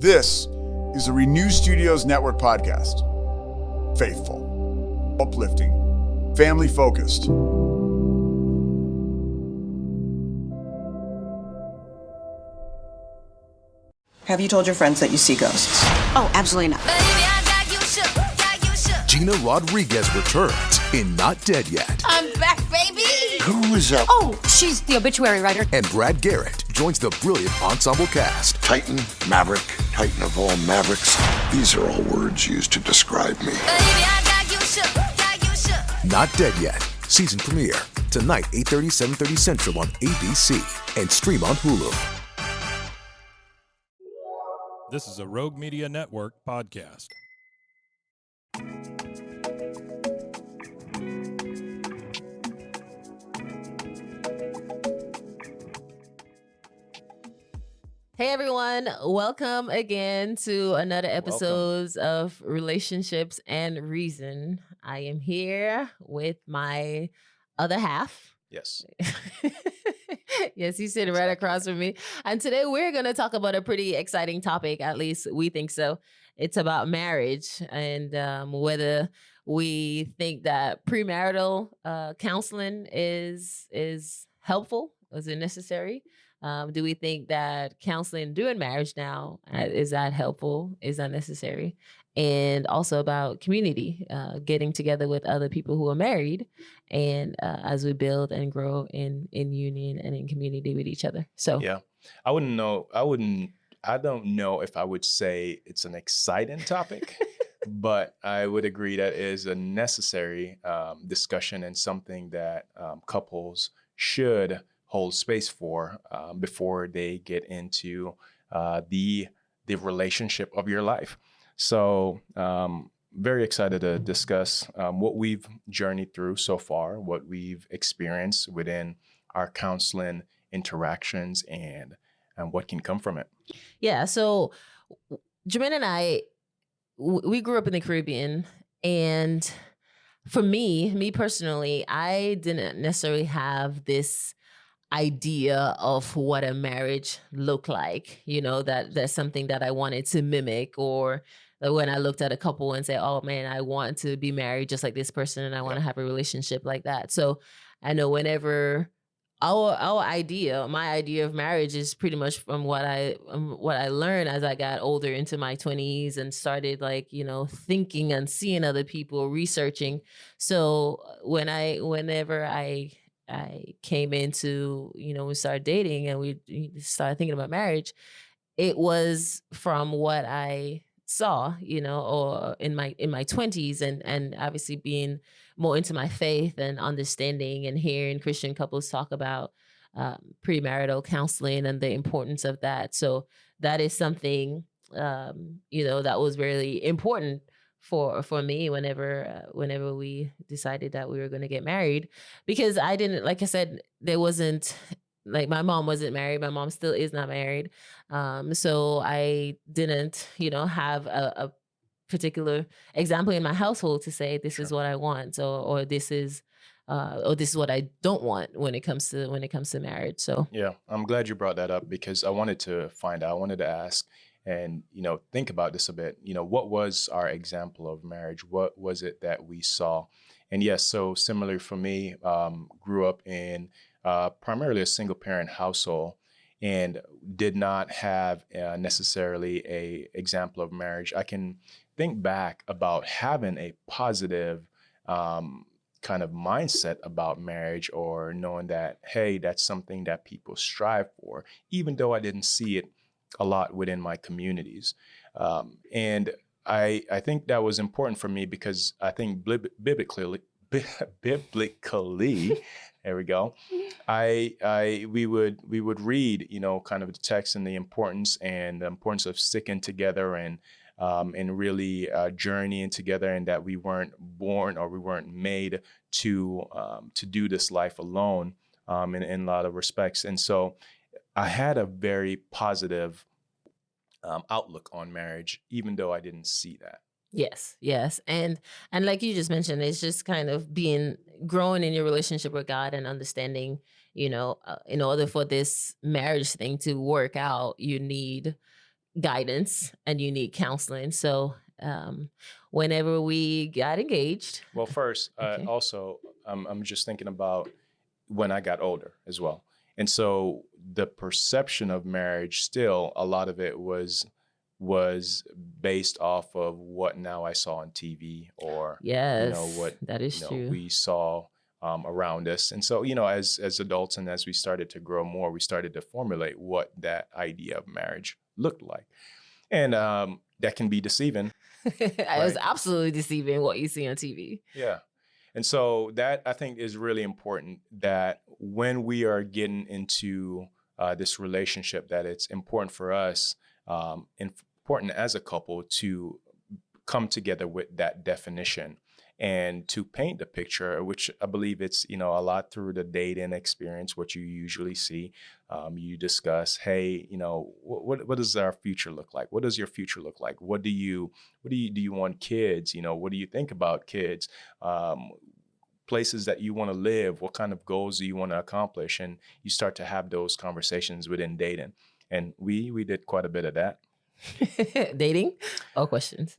This is a Renew Studios Network podcast. Faithful, uplifting, family-focused. Have you told your friends that you see ghosts? Oh, absolutely not. Gina Rodriguez returns in Not Dead Yet. I'm back, baby! Who is that? Oh, she's the obituary writer. And Brad Garrett joins the brilliant ensemble cast. Titan, Maverick, Titan of all Mavericks. These are all words used to describe me. Not Dead Yet. Season premiere. Tonight, 8:30, 7:30 Central on ABC. And stream on Hulu. This is a Rogue Media Network podcast. Hey everyone, welcome again to another episode of Relationships and Reason. I am here with my other half. Yes. Yes, he's sitting right across from me. And today we're going to talk about a pretty exciting topic, at least we think so. It's about marriage and whether we think that premarital counseling is helpful, is it necessary? Do we think that counseling during marriage now, is that helpful? Is that necessary? And also about community, getting together with other people who are married and as we build and grow in union and in community with each other. So Yeah. I don't know if I would say it's an exciting topic, but I would agree that it is a necessary discussion and something that couples should hold space for before they get into the relationship of your life. So very excited to discuss what we've journeyed through so far, what we've experienced within our counseling interactions and what can come from it. Yeah. So Jermaine and I, we grew up in the Caribbean, and for me personally, I didn't necessarily have this idea of what a marriage looked like, that's something that I wanted to mimic, or when I looked at a couple and say, oh man, I want to be married just like this person and I want to have a relationship like that. So I know whenever my idea of marriage is pretty much from what I learned as I got older into my 20s and started thinking and seeing other people, researching. So whenever I came into, we started dating and we started thinking about marriage, it was from what I saw, or in my 20s and obviously being more into my faith and understanding and hearing Christian couples talk about premarital counseling and the importance of that. So that is something, that was really important for me whenever we decided that we were going to get married, because I didn't, like I said, there wasn't, like, my mom wasn't married. My mom still is not married. So I didn't, have a particular example in my household to say this is what I want. So, or this is what I don't want when it comes to marriage. So yeah, I'm glad you brought that up, because I wanted to ask and, think about this a bit. What was our example of marriage? What was it that we saw? And yes, so similarly for me, grew up in primarily a single parent household and did not have necessarily a example of marriage. I can think back about having a positive kind of mindset about marriage, or knowing that, hey, that's something that people strive for, even though I didn't see it a lot within my communities. And I think that was important for me, because I think biblically, there we go. We would read, kind of the text and the importance of sticking together and really journeying together, and that we weren't born or we weren't made to do this life alone in a lot of respects. And so I had a very positive outlook on marriage, even though I didn't see that. Yes. And like you just mentioned, it's just kind of growing in your relationship with God and understanding, in order for this marriage thing to work out, you need guidance and you need counseling. So whenever we got engaged. Well, first, Okay. also, I'm just thinking about when I got older as well. And so the perception of marriage, still, a lot of it was based off of what now I saw on TV, or Yes, what that is true. we saw around us. And so, as adults, and as we started to grow more, we started to formulate what that idea of marriage looked like. And that can be deceiving. It was absolutely deceiving what you see on TV. Yeah. And so that, I think, is really important, that when we are getting into this relationship, that it's important for us, important as a couple, to come together with that definition and to paint the picture, which I believe it's, a lot through the dating experience, what you usually see. You discuss, hey, what does our future look like? What does your future look like? Do you want kids? What do you think about kids? Places that you want to live, what kind of goals do you want to accomplish? And you start to have those conversations within dating. And we did quite a bit of that. Dating? Oh, questions.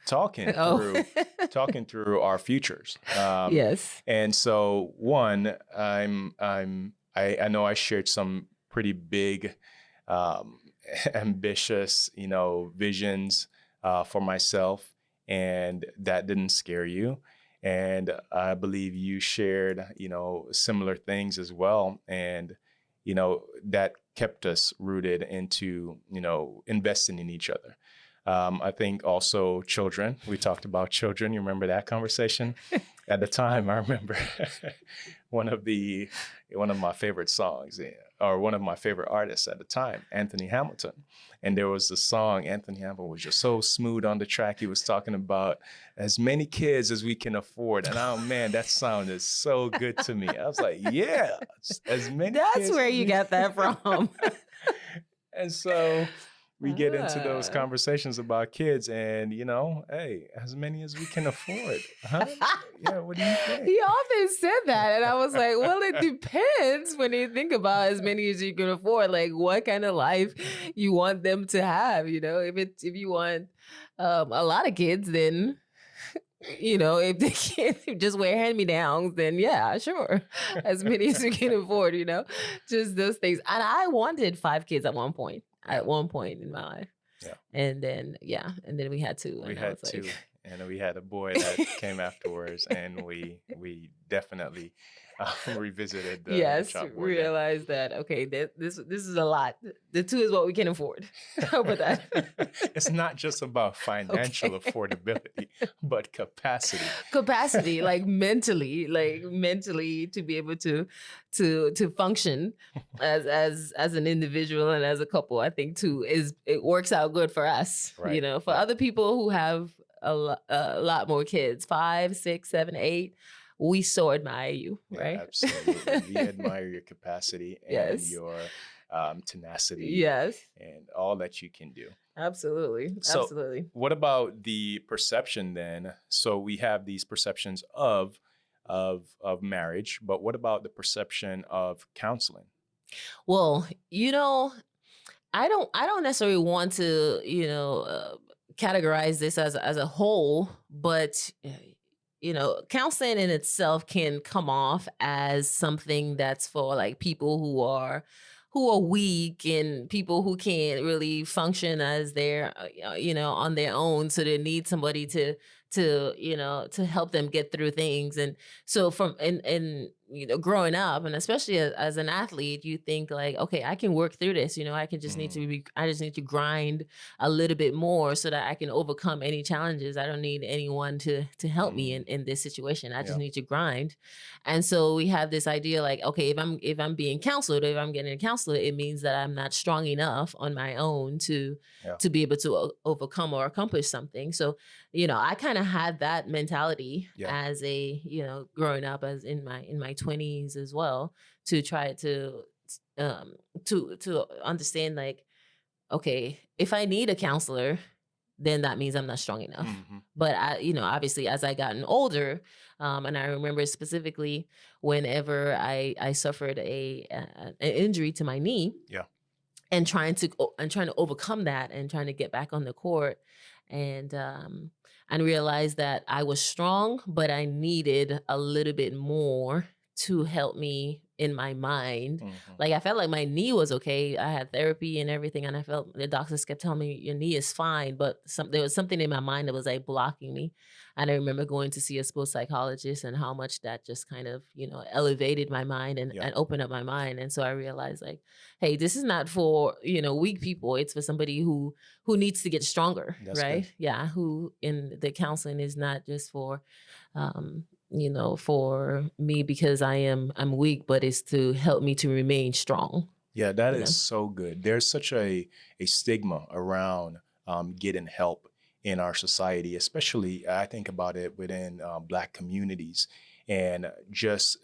Talking through our futures. Yes. And so one, I know I shared some pretty big, ambitious, visions for myself, and that didn't scare you. And I believe you shared, similar things as well. And, that kept us rooted into, investing in each other. I think also children. We talked about children. You remember that conversation? At the time, I remember one of my favorite songs, or one of my favorite artists at the time, Anthony Hamilton. And there was the song, Anthony Hamilton was just so smooth on the track. He was talking about as many kids as we can afford. And oh man, that sounded so good to me. I was like, yeah, as many That's kids. where you got that from. And so we get into those conversations about kids, and hey, as many as we can afford. Huh? Yeah, what do you think? He often said that, and I was like, well, it depends when you think about as many as you can afford, like what kind of life you want them to have. If you want a lot of kids, then if they can't just wear hand-me-downs, then yeah, sure. As many as we can afford, just those things. And I wanted 5 kids at one point in my life. Yeah. And then we had 2. We had 2. And we had a boy that came afterwards, and we definitely revisited the chalkboard. Realized that, okay, this is a lot. The 2 is what we can afford. How about that? It's not just about financial affordability, but capacity. Capacity, like mentally to be able to function as an individual and as a couple. I think too it works out good for us. Right. For other people who have a lot more kids, 5, 6, 7, 8. We so admire you, right? Yeah, absolutely. We admire your capacity and your tenacity. Yes. And all that you can do. Absolutely. So Absolutely. What about the perception then? So we have these perceptions of marriage, but what about the perception of counseling? Well, I don't necessarily want to, categorize this as a whole, but counseling in itself can come off as something that's for like people who are weak and people who can't really function as they're on their own, so they need somebody to help them get through things. And so growing up, and especially as an athlete, you think like, okay, I can work through this. I can just need to grind a little bit more so that I can overcome any challenges. I don't need anyone to help me in this situation. I just need to grind. And so we have this idea like, okay, if I'm being counseled, if I'm getting a counselor, it means that I'm not strong enough on my own to be able to overcome or accomplish something. So, I kind of had that mentality as a, growing up as in my 20s as well, to try to understand like, okay, if I need a counselor, then that means I'm not strong enough. Mm-hmm. But obviously as I gotten older, and I remember specifically whenever I suffered an injury to my knee. Yeah. and trying to overcome that and trying to get back on the court and realize that I was strong, but I needed a little bit more to help me in my mind. Mm-hmm. Like I felt like my knee was okay. I had therapy and everything, and I felt the doctors kept telling me your knee is fine, but there was something in my mind that was like blocking me. And I remember going to see a sports psychologist and how much that just kind of, elevated my mind and opened up my mind. And so I realized like, hey, this is not for, weak people. It's for somebody who needs to get stronger, That's right? good. Yeah, who in the counseling is not just for for me because I'm weak, but it's to help me to remain strong. Yeah, that is so good. There's such a stigma around getting help in our society, especially I think about it within Black communities, and just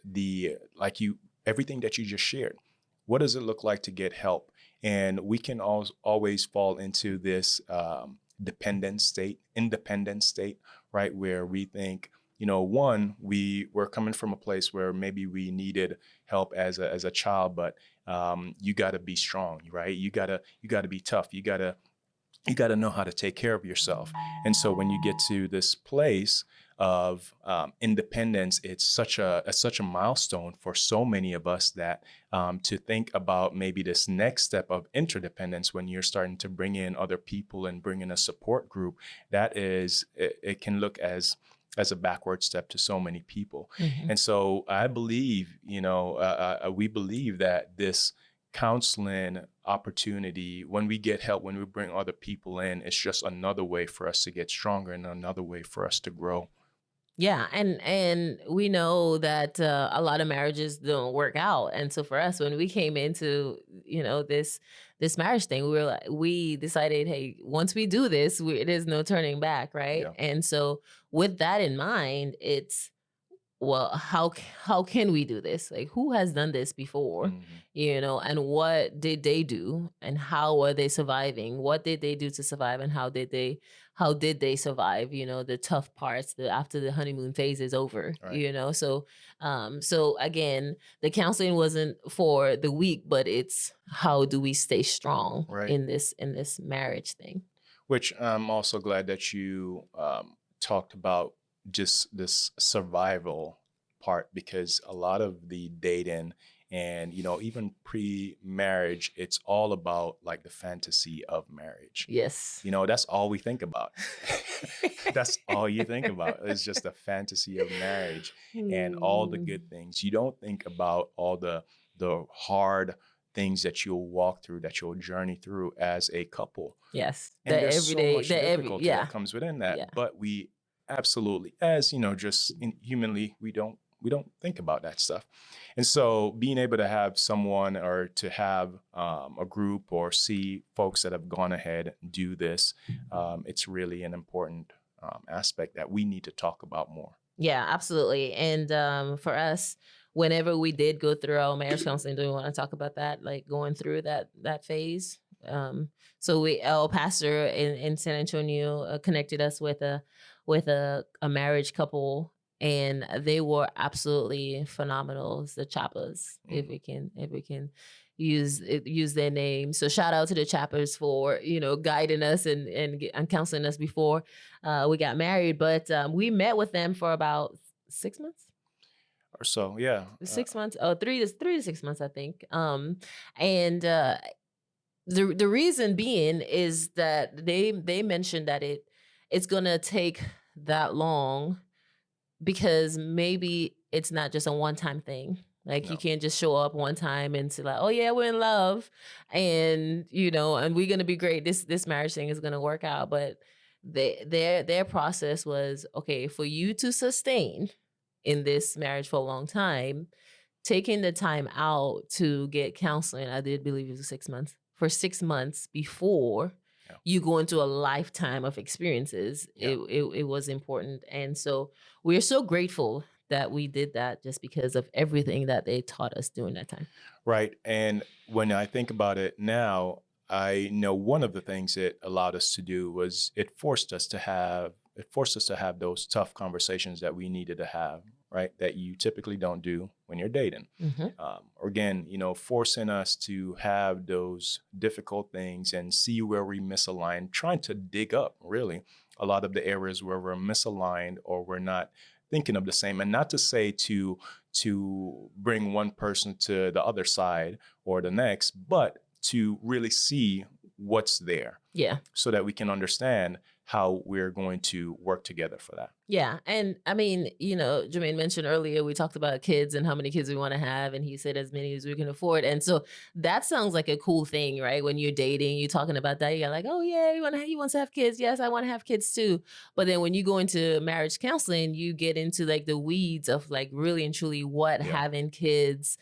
everything that you just shared. What does it look like to get help? And we can always fall into this independent state, right? Where we think, we're coming from a place where maybe we needed help as a child, but you got to be strong, right? You got to be tough. You got to know how to take care of yourself. And so when you get to this place of independence, it's such a milestone for so many of us that to think about maybe this next step of interdependence when you're starting to bring in other people and bring in a support group, it can look as a backward step to so many people. Mm-hmm. And so I believe, we believe that this counseling opportunity, when we get help, when we bring other people in, it's just another way for us to get stronger and another way for us to grow. Yeah, and we know that a lot of marriages don't work out, and so for us, when we came into this marriage thing, we decided, hey, once we do this, there's no turning back, right? Yeah. And so with that in mind, it's well, how can we do this? Like, who has done this before? Mm-hmm. And what did they do, and how are they surviving? What did they do to survive, and how did they survive? The tough parts, after the honeymoon phase is over. Right. So again, the counseling wasn't for the weak, but it's how do we stay strong Right. in this marriage thing. Which I'm also glad that you talked about just this survival part, because a lot of the dating and even pre-marriage, it's all about like the fantasy of marriage. Yes. That's all we think about. That's all you think about. It's just the fantasy of marriage and all the good things. You don't think about all the hard things that you'll walk through, that you'll journey through as a couple. Yes. And there's so much difficulty yeah. that comes within that. Yeah. But we absolutely, as just humanly, we don't think about that stuff. And so being able to have someone or to have a group or see folks that have gone ahead and do this, it's really an important aspect that we need to talk about more. Yeah, absolutely. And for us, whenever we did go through our marriage counseling, do we want to talk about that? Like going through that phase? So our pastor in San Antonio connected us with a marriage couple, and they were absolutely phenomenal. It's the Choppers, if we can use their name. So shout out to the Choppers for guiding us and counseling us before we got married. But we met with them for about 6 months or so. Yeah, 6 months. Oh, 3 to 6 months, I think. And the reason being is that they mentioned that it's gonna take that long because maybe it's not just a one-time thing. Like No. You can't just show up one time and say like, oh yeah, we're in love, and and we're gonna be great. This marriage thing is gonna work out. But their process was, okay, for you to sustain in this marriage for a long time, taking the time out to get counseling. I did believe it was 6 months. For 6 months before you go into a lifetime of experiences, it was important. And so we're so grateful that we did that, just because of everything that they taught us during that time. Right. And when I think about it now, I know one of the things it allowed us to do was it forced us to have those tough conversations that we needed to have, right, that you typically don't do when you're dating. Or again, forcing us to have those difficult things and see where we misalign, trying to dig up really a lot of the areas where we're misaligned or we're not thinking of the same. And not to say to bring one person to the other side or the next, but to really see what's there. Yeah. So that we can understand how we're going to work together for that. Yeah. And I mean, Jermaine mentioned earlier, we talked about kids and how many kids we want to have. And he said as many as we can afford. And so that sounds like a cool thing, right? When you're dating, you're talking about that. You're like, oh yeah, he wants to have kids. Yes, I want to have kids too. But then when you go into marriage counseling, you get into like the weeds of like really and truly what having kids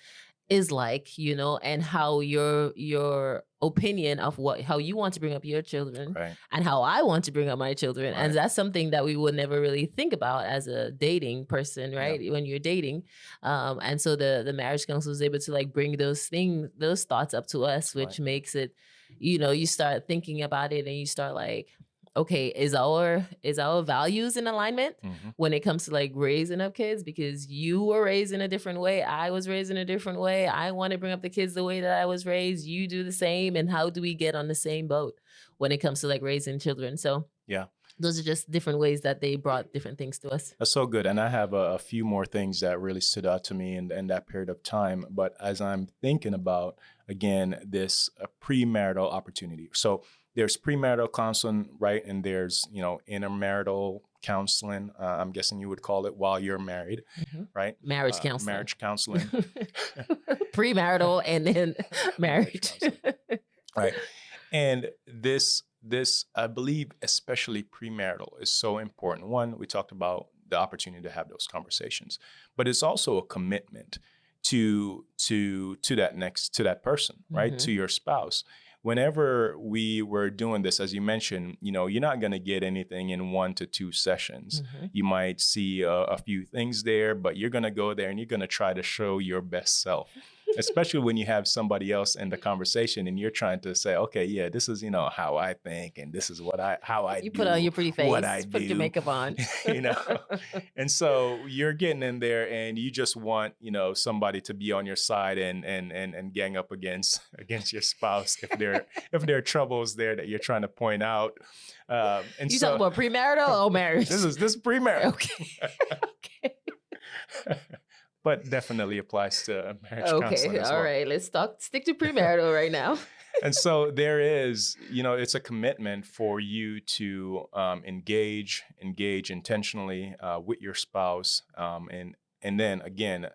is like, and how your opinion of how you want to bring up your children and how I want to bring up my children. And that's something that we would never really think about as a dating person, right? When you're dating. And so the marriage counselor is able to like bring those thoughts up to us, which makes it, you start thinking about it and you start like, okay, is our values in alignment when it comes to like raising up kids? Because you were raised in a different way. I was raised in a different way. I want to bring up the kids the way that I was raised. You do the same. And how do we get on the same boat when it comes to like raising children? So those are just different ways that they brought different things to us. That's so good. And I have a few more things that really stood out to me in that period of time. But as I'm thinking about, again, this premarital opportunity. So there's premarital counseling, right? And there's, intermarital counseling. I'm guessing you would call it while you're married, right? Marriage counseling. Marriage counseling. Premarital and then marriage. Right. And this, I believe, especially premarital is so important. One, we talked about the opportunity to have those conversations, but it's also a commitment to that person, right? To your spouse. Whenever we were doing this, as you mentioned, you're not going to get anything in 1 to 2 sessions. You might see a few things there, but you're going to go there and you're going to try to show your best self, especially when you have somebody else in the conversation and you're trying to say, okay, yeah, this is, how I think and this is how I you do put on your pretty face, what I put do. your makeup on. And so you're getting in there and you just want, somebody to be on your side and gang up against your spouse if there are troubles there that you're trying to point out. And you so, talking about premarital or marriage? This is premarital. Okay. But definitely applies to marriage counseling as well. All right. Let's stick to premarital right now. And so there is, it's a commitment for you to engage intentionally with your spouse, and then again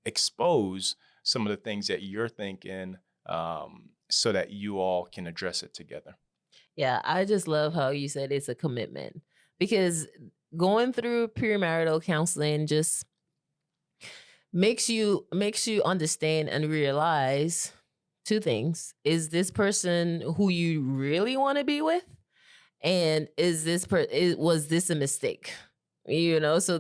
expose some of the things that you're thinking, so that you all can address it together. Yeah, I just love how you said it's a commitment, because going through premarital counseling just makes you understand and realize 2 things. Is this person who you really want to be with? And was this a mistake? So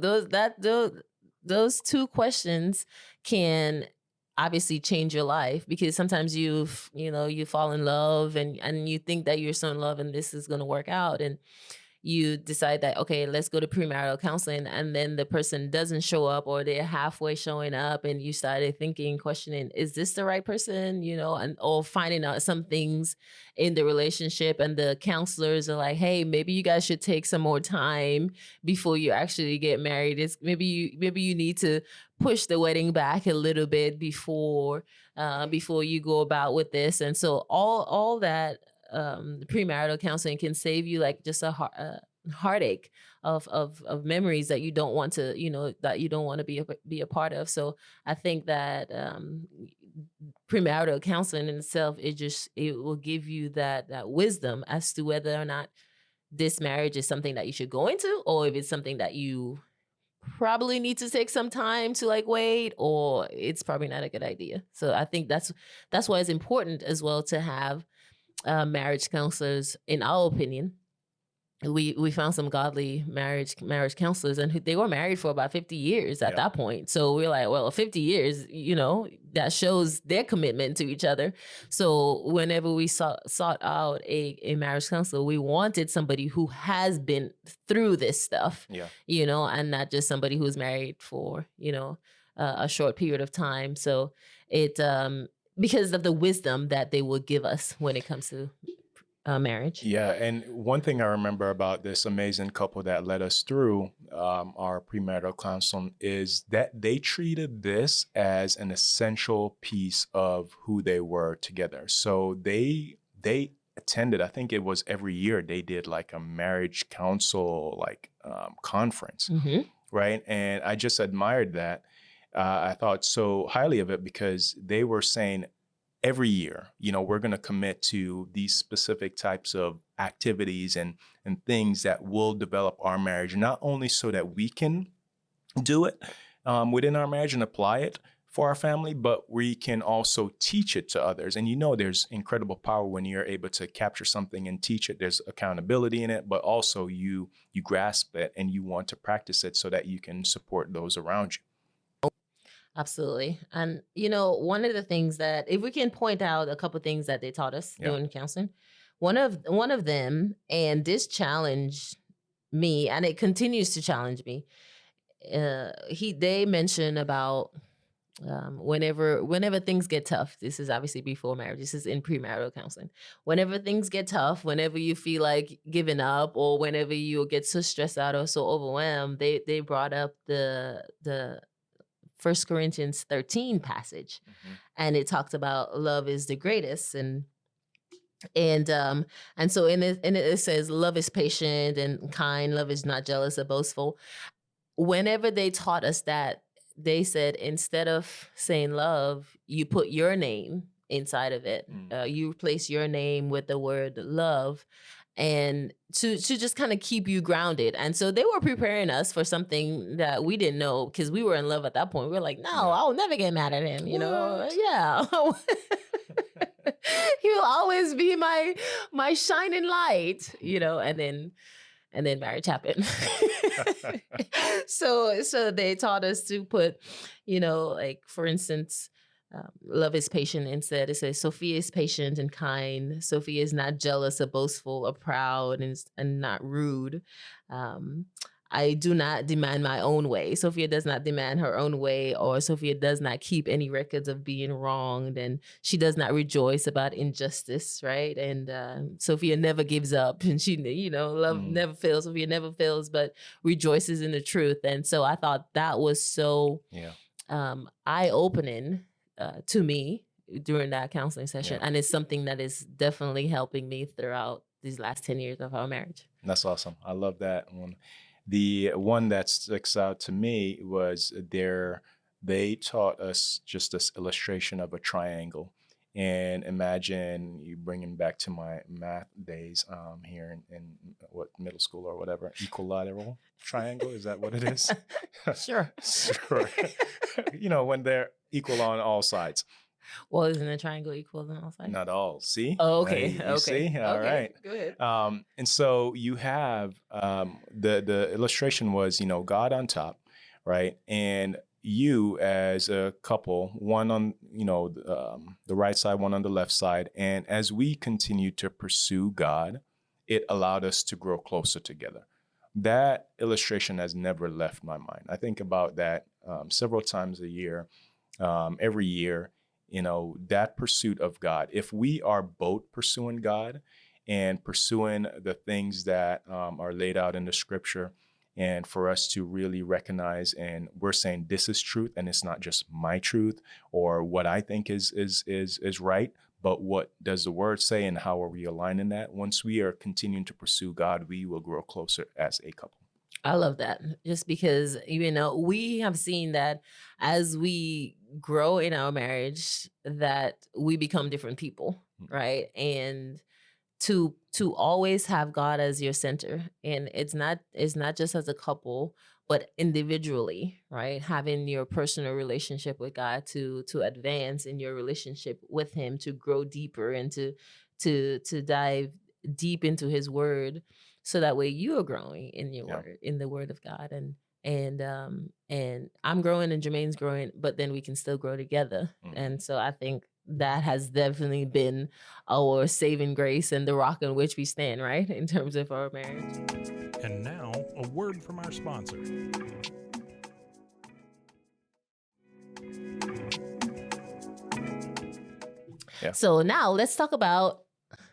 those 2 questions can obviously change your life, because sometimes you fall in love and you think that you're so in love and this is going to work out, and you decide that, okay, let's go to premarital counseling, and then the person doesn't show up or they're halfway showing up, and you started questioning, is this the right person? Or finding out some things in the relationship, and the counselors are like, hey, maybe you guys should take some more time before you actually get married. Maybe you need to push the wedding back a little bit before you go about with this. And so all that premarital counseling can save you like just a heartache of memories that you don't want to be a part of. So I think that premarital counseling in itself, it will give you that wisdom as to whether or not this marriage is something that you should go into, or if it's something that you probably need to take some time to like wait, or it's probably not a good idea. So I think that's why it's important as well to have marriage counselors, in our opinion, we found some godly marriage counselors, and they were married for about 50 years at that point. So we're like, well, 50 years, that shows their commitment to each other. So whenever we sought out a marriage counselor, we wanted somebody who has been through this stuff, and not just somebody who's married for, a short period of time. So it, because of the wisdom that they will give us when it comes to marriage. Yeah, and one thing I remember about this amazing couple that led us through our premarital counseling is that they treated this as an essential piece of who they were together. So they attended, I think it was every year, they did like a marriage council conference, right? And I just admired that. I thought so highly of it because they were saying, every year, we're going to commit to these specific types of activities and things that will develop our marriage, not only so that we can do it within our marriage and apply it for our family, but we can also teach it to others. And there's incredible power when you're able to capture something and teach it. There's accountability in it, but also you grasp it and you want to practice it so that you can support those around you. Absolutely. And, one of the things that, if we can point out a couple of things that they taught us during counseling, one of them, and this challenged me, and it continues to challenge me. They mentioned about whenever things get tough. This is obviously before marriage. This is in premarital counseling. Whenever things get tough, whenever you feel like giving up, or whenever you get so stressed out or so overwhelmed, they brought up the 1 Corinthians 13 passage, and it talks about love is the greatest, and so in it says love is patient and kind, love is not jealous or boastful. Whenever they taught us that, they said instead of saying love, you put your name inside of it. You replace your name with the word love, and to just kind of keep you grounded. And so they were preparing us for something that we didn't know, because we were in love at that point. We were like, no, I'll never get mad at him, Yeah. He'll always be my shining light, and then marriage happened. So they taught us to put, for instance, love is patient. Instead, it says Sophia is patient and kind. Sophia is not jealous or boastful or proud and not rude. I do not demand my own way. Sophia does not demand her own way, or Sophia does not keep any records of being wronged, and she does not rejoice about injustice, right? And Sophia never gives up, and she, love never fails. Sophia never fails, but rejoices in the truth. And so I thought that was so eye-opening to me during that counseling session. And it's something that is definitely helping me throughout these last 10 years of our marriage. That's awesome. I love that one. The one that sticks out to me was they taught us just this illustration of a triangle. And imagine you bringing back to my math days here in what, middle school or whatever, equilateral triangle. Is that what it is? Sure. Sure. When they're equal on all sides. Well, isn't a triangle equal on all sides? Not all. See? Oh, okay. You see? All right. Go ahead. And so you have the illustration was, God on top, right? And you as a couple, one on, the right side, one on the left side. And as we continue to pursue God, it allowed us to grow closer together. That illustration has never left my mind. I think about that several times a year, every year. That pursuit of God. If we are both pursuing God and pursuing the things that are laid out in the scripture, and for us to really recognize, and we're saying this is truth, and it's not just my truth or what I think is right, but what does the word say, and how are we aligning that? Once we are continuing to pursue God, we will grow closer as a couple. I love that, just because, we have seen that as we grow in our marriage, that we become different people, right? And to always have God as your center, and it's not just as a couple, but individually, right? Having your personal relationship with God to advance in your relationship with Him, to grow deeper and to dive deep into His Word, so that way you are growing in your word, in the word of God, and I'm growing and Jermaine's growing, but then we can still grow together. And so I think that has definitely been our saving grace and the rock on which we stand, right, in terms of our marriage. And now, a word from our sponsor. Yeah. So now let's talk about.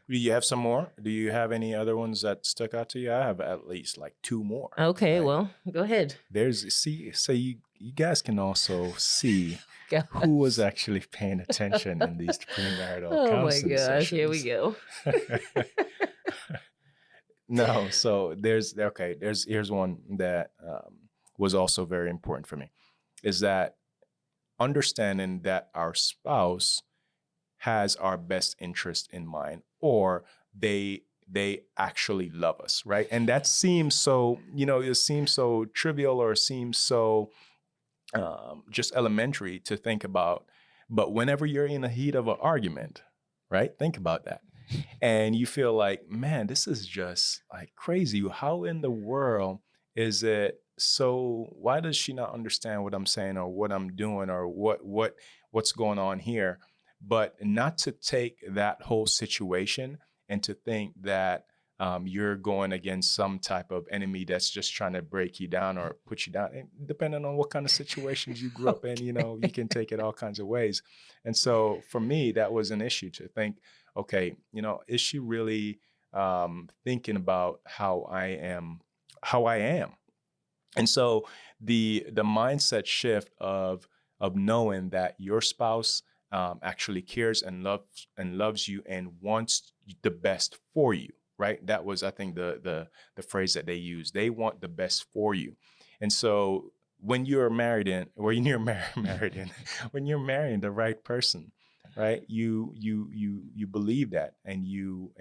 Do you have some more? Do you have any other ones that stuck out to you? I have at least like 2 more. Okay, right? well, go ahead. So you guys can also see who was actually paying attention in these premarital counseling sessions. Here we go. No, so here's one that was also very important for me, is that understanding that our spouse has our best interest in mind, or they actually love us, right? And that seems so, it seems so trivial, or seems so just elementary to think about. But whenever you're in the heat of an argument, right? Think about that. And you feel like, man, this is just like crazy. How in the world is it so? Why does she not understand what I'm saying, or what I'm doing, or what's going on here? But not to take that whole situation and to think that you're going against some type of enemy that's just trying to break you down or put you down. And depending on what kind of situations you grew up in, you can take it all kinds of ways. And so for me, that was an issue to think, okay, is she really thinking about how I am? And so the mindset shift of knowing that your spouse actually cares and loves you and wants the best for you, right? That was, I think, the phrase that they used. They want the best for you. And so when you're married when you're marrying the right person, right? You believe that, and you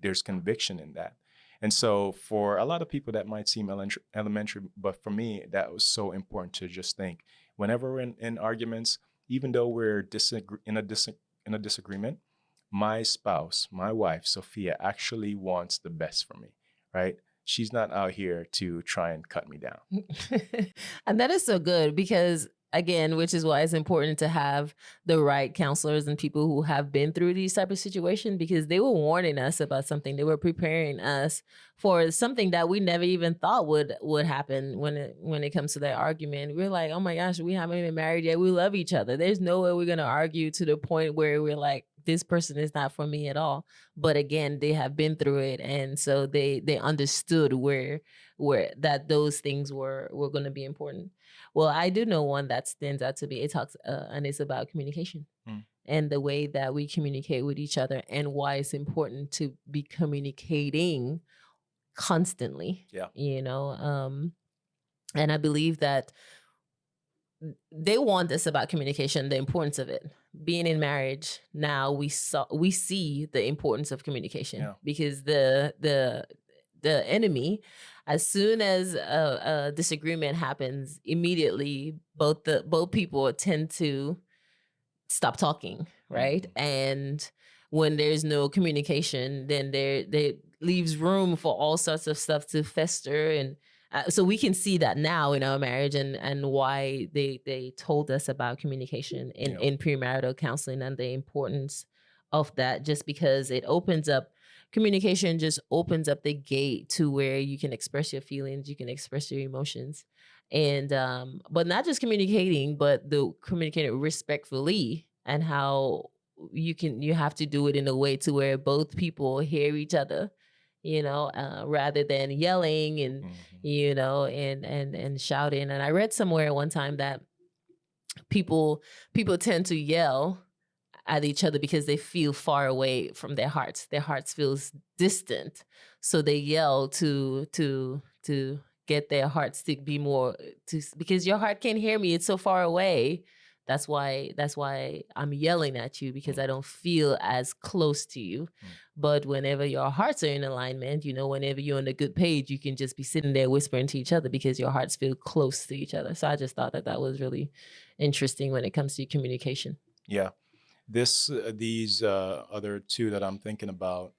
there's conviction in that. And so for a lot of people that might seem elementary, but for me, that was so important to just think, whenever we're in arguments, even though we're in a disagreement, my spouse, my wife, Sophia, actually wants the best for me, right? She's not out here to try and cut me down. And that is so good, because again, which is why it's important to have the right counselors and people who have been through these type of situations, because they were warning us about something. They were preparing us for something that we never even thought would happen when it comes to that argument. We're like, oh my gosh, we haven't even married yet. We love each other. There's no way we're going to argue to the point where we're like, this person is not for me at all. But again, they have been through it. And so they understood where that those things were going to be important. Well, I do know one that stands out to me. It talks and it's about communication and the way that we communicate with each other, and why it's important to be communicating constantly. Yeah. And I believe that they warned us about communication, the importance of it. Being in marriage now, we see the importance of communication, because the enemy, as soon as a disagreement happens, immediately both people tend to stop talking, right? And when there's no communication, then there leaves room for all sorts of stuff to fester. And so we can see that now in our marriage, and why they told us about communication in premarital counseling, and the importance of that, just because it opens up. Communication just opens up the gate to where you can express your feelings, you can express your emotions, and but not just communicating, but the communicating respectfully, and how you have to do it in a way to where both people hear each other, rather than yelling and and shouting. And I read somewhere one time that people tend to yell at each other because they feel far away from their hearts. Their hearts feels distant, so they yell to get their hearts to be more because your heart can't hear me. It's so far away. That's why I'm yelling at you, because I don't feel as close to you. But whenever your hearts are in alignment, whenever you're on a good page, you can just be sitting there whispering to each other because your hearts feel close to each other. So I just thought that was really interesting when it comes to communication. Yeah. These other two that I'm thinking about,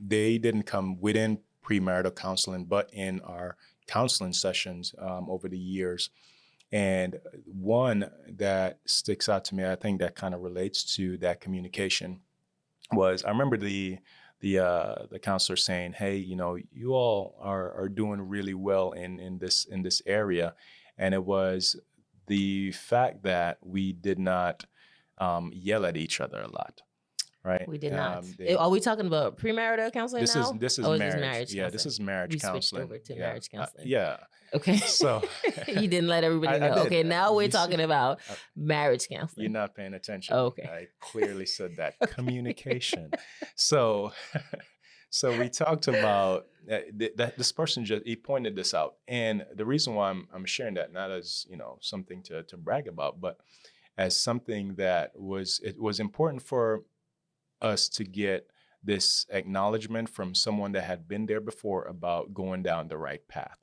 they didn't come within premarital counseling, but in our counseling sessions over the years. And one that sticks out to me, I think that kind of relates to that communication, was I remember the counselor saying, "Hey, you all are doing really well in this area," and it was the fact that we did not yell at each other a lot. Right. We did not. Are we talking about premarital counseling now? This is or marriage. Yeah, this is marriage we counseling. Switched over to marriage counseling. Yeah. Okay. So you didn't let everybody know. Okay, now we're talking about marriage counseling. You're not paying attention. Okay. I clearly said that. Communication. So we talked about that. This person he pointed this out, and the reason why I'm sharing that, not as something to brag about, but as something that was important for us to get this acknowledgement from someone that had been there before about going down the right path.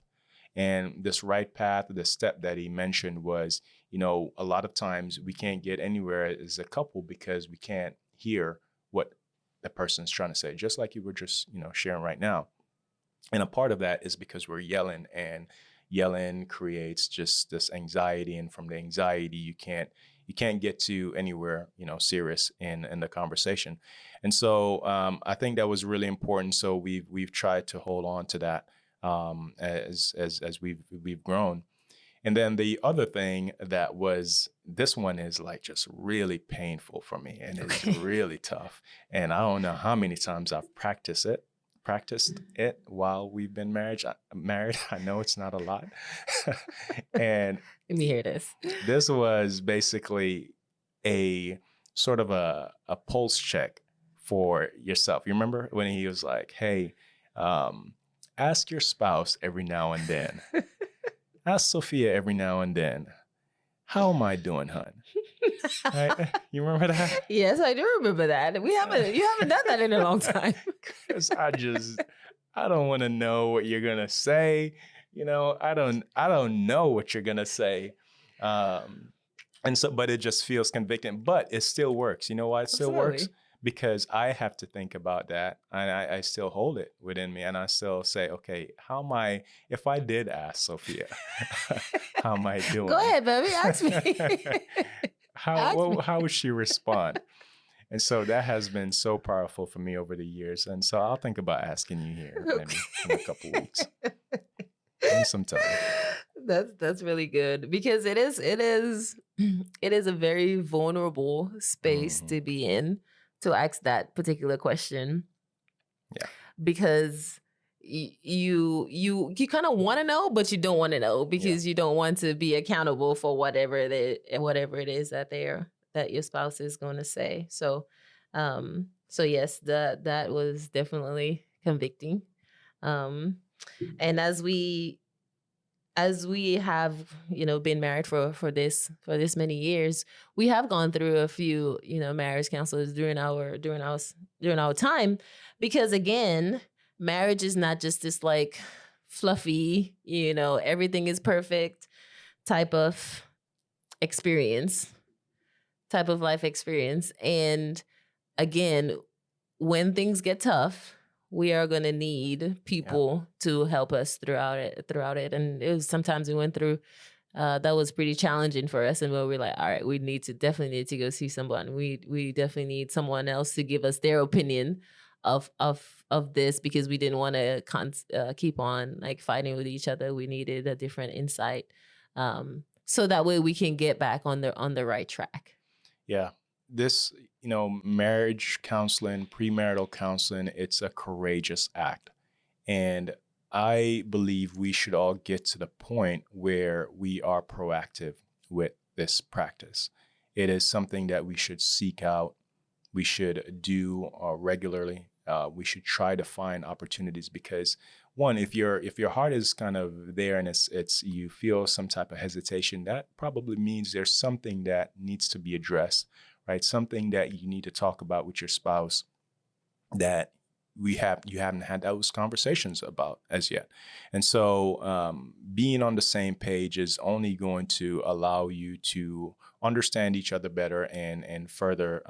And this right path, the step that he mentioned was, a lot of times we can't get anywhere as a couple because we can't hear what the person's trying to say, just like you were just, sharing right now. And a part of that is because we're yelling, and yelling creates just this anxiety. And from the anxiety, you can't get to anywhere, serious in the conversation. And so I think that was really important. So we've tried to hold on to that as we've grown. And then the other thing that was, this one is like just really painful for me, and it's really tough. And I don't know how many times I've practiced it while we've been married. I know it's not a lot. And let me hear this. This was basically a sort of a pulse check for yourself. You remember when he was like, "Hey, ask your spouse every now and then. Ask Sophia every now and then, how am I doing, hon?" Right? You remember that? Yes, I do remember that. You haven't done that in a long time. Because I don't want to know what you're gonna say. I don't know what you're gonna say. And so, but it just feels convicting, but it still works. You know why it still works? Because I have to think about that, and I still hold it within me, and I still say, okay, if I did ask Sophia, how am I doing? Go ahead, baby, ask me. How would she respond? And so that has been so powerful for me over the years. And so I'll think about asking you here maybe in a couple weeks. Sometime. That's really good, because it is a very vulnerable space to be in, to ask that particular question. Yeah. Because you kind of want to know, but you don't want to know, because you don't want to be accountable for whatever it is that your spouse is going to say. So yes, that was definitely convicting. And as we have, been married for this many years, we have gone through a few, marriage counselors during our time, because again, marriage is not just this like fluffy, everything is perfect type of life experience. And again, when things get tough, we are going to need people to help us throughout it. And it was sometimes we went through, that was pretty challenging for us. And we were like, all right, we definitely need to go see someone. We definitely need someone else to give us their opinion of this, because we didn't want to keep on like fighting with each other. We needed a different insight. So that way we can get back on the right track. Yeah. This, marriage counseling, premarital counseling, it's a courageous act. And I believe we should all get to the point where we are proactive with this practice. It is something that we should seek out. We should do regularly. We should try to find opportunities, because one, if your heart is kind of there and it's you feel some type of hesitation, that probably means there's something that needs to be addressed, right? Something that you need to talk about with your spouse that you haven't had those conversations about as yet. And so being on the same page is only going to allow you to understand each other better and further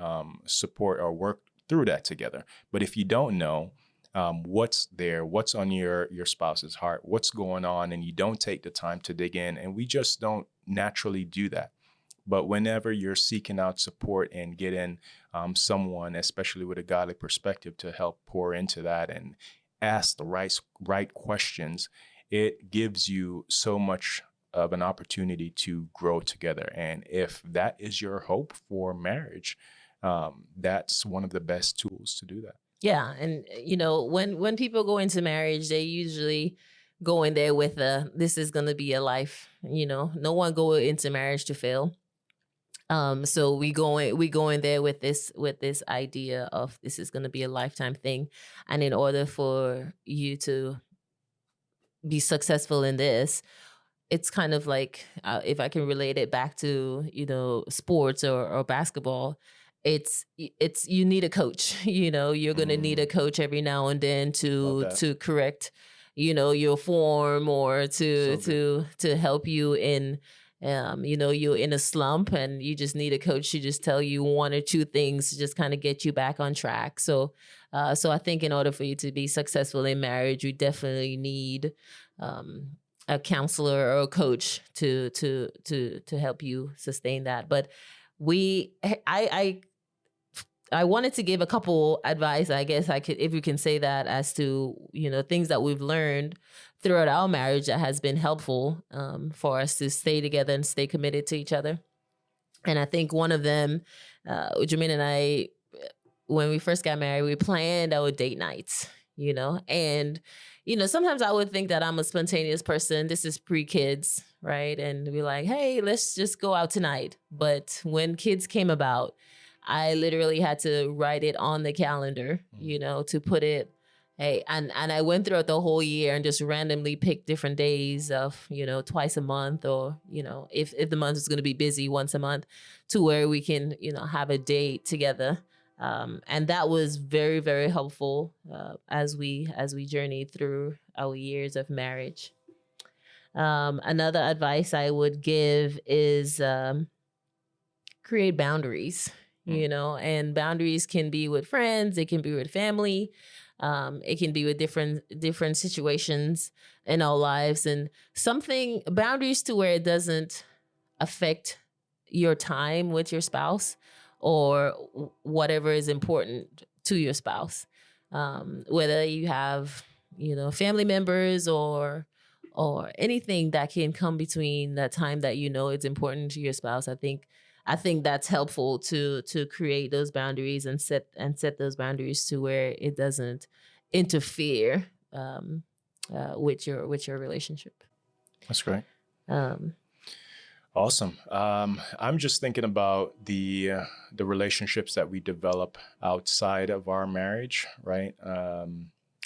support or work through that together. But if you don't know, what's there, what's on your spouse's heart, what's going on, and you don't take the time to dig in. And we just don't naturally do that. But whenever you're seeking out support and getting someone, especially with a godly perspective, to help pour into that and ask the right questions, it gives you so much of an opportunity to grow together. And if that is your hope for marriage, that's one of the best tools to do that. Yeah, and when people go into marriage, they usually go in there with this is going to be a life. No one go into marriage to fail. So we go in there with this idea of this is going to be a lifetime thing, and in order for you to be successful in this, it's kind of like if I can relate it back to sports or basketball, it's you need a coach. You're gonna need a coach every now and then to correct your form, or to help you in you're in a slump and you just need a coach to just tell you one or two things to just kind of get you back on track. So I think in order for you to be successful in marriage, you definitely need a counselor or a coach to help you sustain that. But I wanted to give a couple advice, I guess I could, if you can say that, as to things that we've learned throughout our marriage that has been helpful for us to stay together and stay committed to each other. And I think one of them, Jermaine and I, when we first got married, we planned our date nights, and sometimes I would think that I'm a spontaneous person. This is pre-kids, right? And be like, hey, let's just go out tonight. But when kids came about, I literally had to write it on the calendar, to put it, hey, and I went throughout the whole year and just randomly picked different days of, twice a month, or, if the month is going to be busy, once a month, to where we can, have a date together. And that was very, very helpful as we journeyed through our years of marriage. Another advice I would give is create boundaries, and boundaries can be with friends, it can be with family, it can be with different situations in our lives, and boundaries to where it doesn't affect your time with your spouse or whatever is important to your spouse, whether you have family members or anything that can come between that time that it's important to your spouse. I think that's helpful to create those boundaries and set those boundaries to where it doesn't interfere with your relationship. That's great. Awesome. I'm just thinking about the relationships that we develop outside of our marriage, right?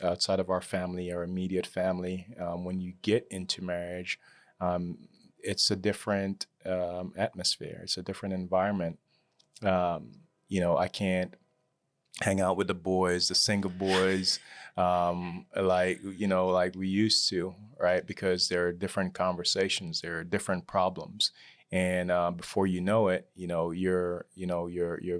Outside of our family, our immediate family. When you get into marriage, it's a different atmosphere. It's a different environment. I can't hang out with the boys, the single boys, like we used to, right? Because there are different conversations, there are different problems, and before you know it, you're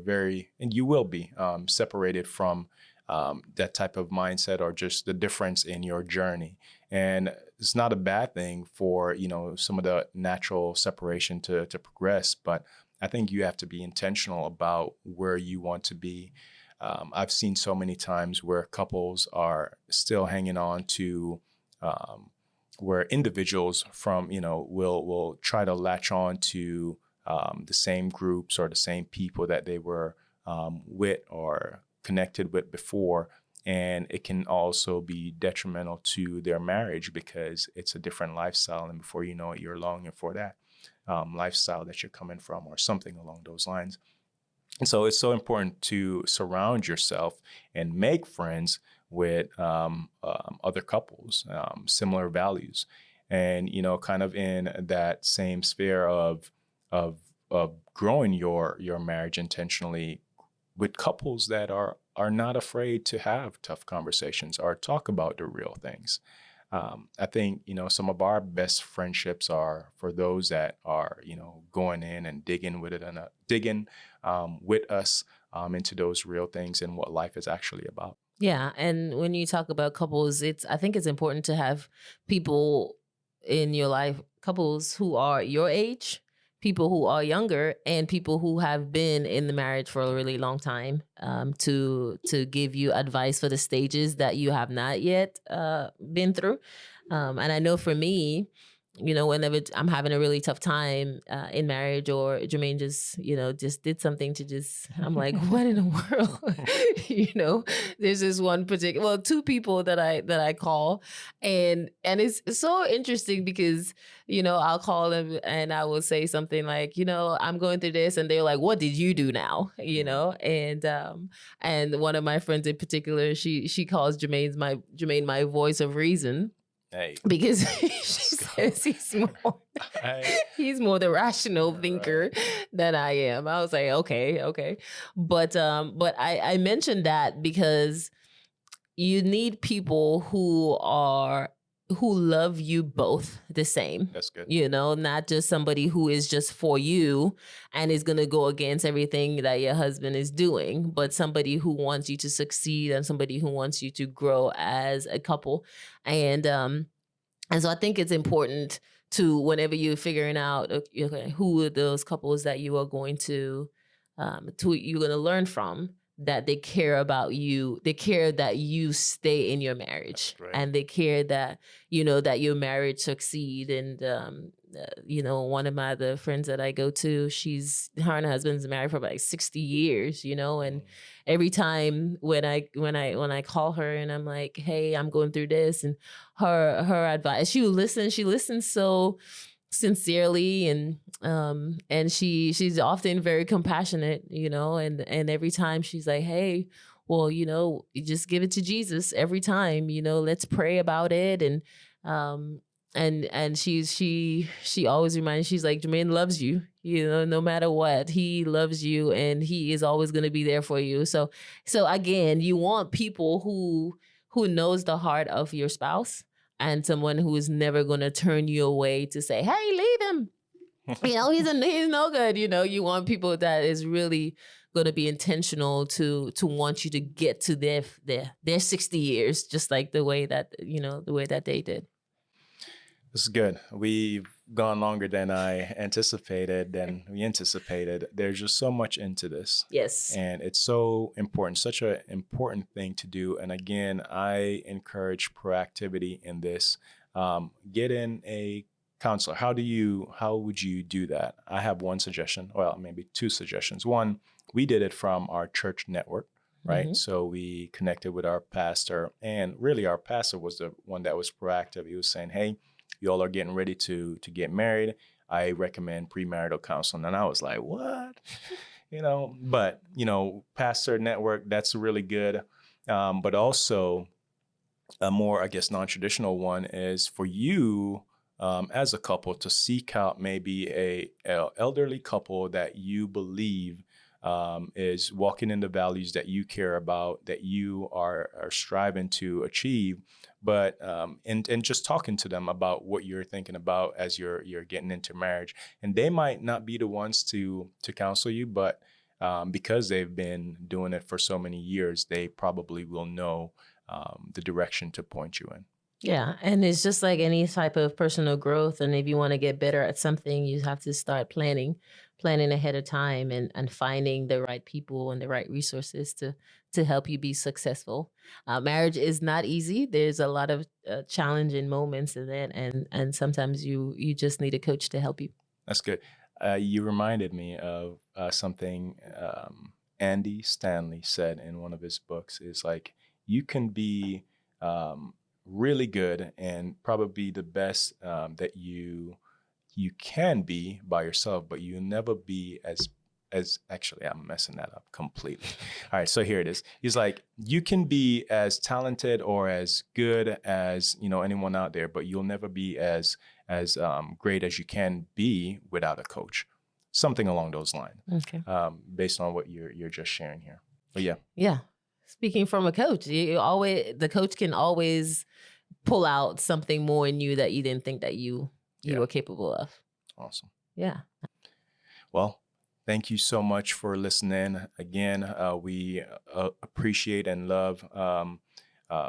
very, and you will be separated from that type of mindset, or just the difference in your journey. And it's not a bad thing for some of the natural separation to progress, but I think you have to be intentional about where you want to be. I've seen so many times where couples are still hanging on to where individuals from, will try to latch on to the same groups or the same people that they were with or connected with before. And it can also be detrimental to their marriage because it's a different lifestyle. And before you know it, you're longing for that lifestyle that you're coming from, or something along those lines. And so it's so important to surround yourself and make friends with other couples, similar values, and kind of in that same sphere of growing your marriage intentionally with couples that are not afraid to have tough conversations or talk about the real things. I think, some of our best friendships are for those that are, going in and digging with it and digging with us into those real things and what life is actually about. Yeah, and when you talk about couples, I think it's important to have people in your life, couples who are your age, people who are younger, and people who have been in the marriage for a really long time, to give you advice for the stages that you have not yet been through. And I know for me, whenever I'm having a really tough time in marriage, or Jermaine just did something to I'm like, what in the world? There's this one particular, two people that I call, and it's so interesting because, I'll call them and I will say something like, I'm going through this, and they're like, what did you do now? And one of my friends in particular, she calls Jermaine my voice of reason. Hey. Because she says he's more the rational thinker than I am. I was like, okay. But I mentioned that because you need people who love you both the same. That's good. Not just somebody who is just for you and is going to go against everything that your husband is doing, but somebody who wants you to succeed and somebody who wants you to grow as a couple. And so I think it's important to, whenever you're figuring out who are those couples that you are going to you're going to learn from, that they care about you, they care that you stay in your marriage, and they care that that your marriage succeed. And one of my other friends that I go to, her and her husband's married for like 60 years, and every time when I call her and I'm like, hey, I'm going through this, and her advice, she listens so sincerely, and she's often very compassionate, and every time she's like, hey, well, you just give it to Jesus every time, let's pray about it. And she always reminds, she's like, Jermaine loves you, no matter what, he loves you, and he is always going to be there for you. So again, you want people who knows the heart of your spouse, and someone who is never going to turn you away to say, hey, leave him. He's no good. You want people that is really going to be intentional to want you to get to their 60 years, just like the way that they did. This is good. We've gone longer than I anticipated, There's just so much into this. Yes. And it's so important, such an important thing to do. And again, I encourage proactivity in this. Get in a counselor. How would you do that? I have one suggestion, well, maybe two suggestions. One, we did it from our church network, right? Mm-hmm. So we connected with our pastor, and really our pastor was the one that was proactive. He was saying, hey, you all are getting ready to get married. I recommend premarital counseling. And I was like, what? But, pastor network, that's really good. But also a more, I guess, non-traditional one is for you as a couple to seek out maybe a elderly couple that you believe is walking in the values that you care about, that you are striving to achieve. But and just talking to them about what you're thinking about as you're getting into marriage. And they might not be the ones to counsel you, but because they've been doing it for so many years, they probably will know the direction to point you in. Yeah, and it's just like any type of personal growth. And if you want to get better at something, you have to start planning ahead of time, and finding the right people and the right resources to help you be successful. Marriage is not easy. There's a lot of challenging moments in it, and sometimes you just need a coach to help you. That's good. You reminded me of something Andy Stanley said in one of his books, is like, you can be really good and probably the best that you can be by yourself, but you'll never be as actually, I'm messing that up completely. All right, so here it is. He's like, you can be as talented or as good as anyone out there, but you'll never be as great as you can be without a coach. Something along those lines. Okay. Based on what you're just sharing here. But yeah. Yeah. Speaking from a coach, the coach can always pull out something more in you that you didn't think that you were capable of. Awesome. Yeah. Well, Thank you so much for listening. Again, we appreciate and love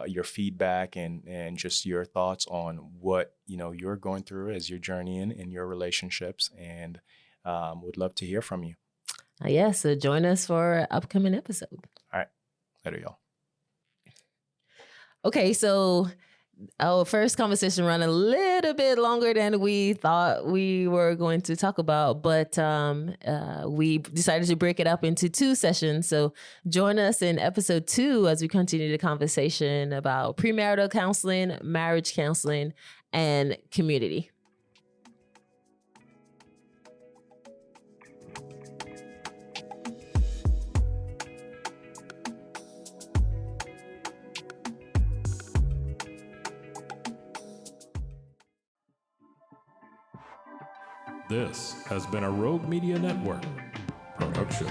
your feedback and just your thoughts on what you're going through as you're journeying in your relationships, and would love to hear from you. So join us for an upcoming episode. All right. Later, y'all. Okay, so our first conversation ran a little bit longer than we thought we were going to talk about, but we decided to break it up into 2 sessions. So join us in episode 2 as we continue the conversation about premarital counseling, marriage counseling, and community. This has been a Rogue Media Network production.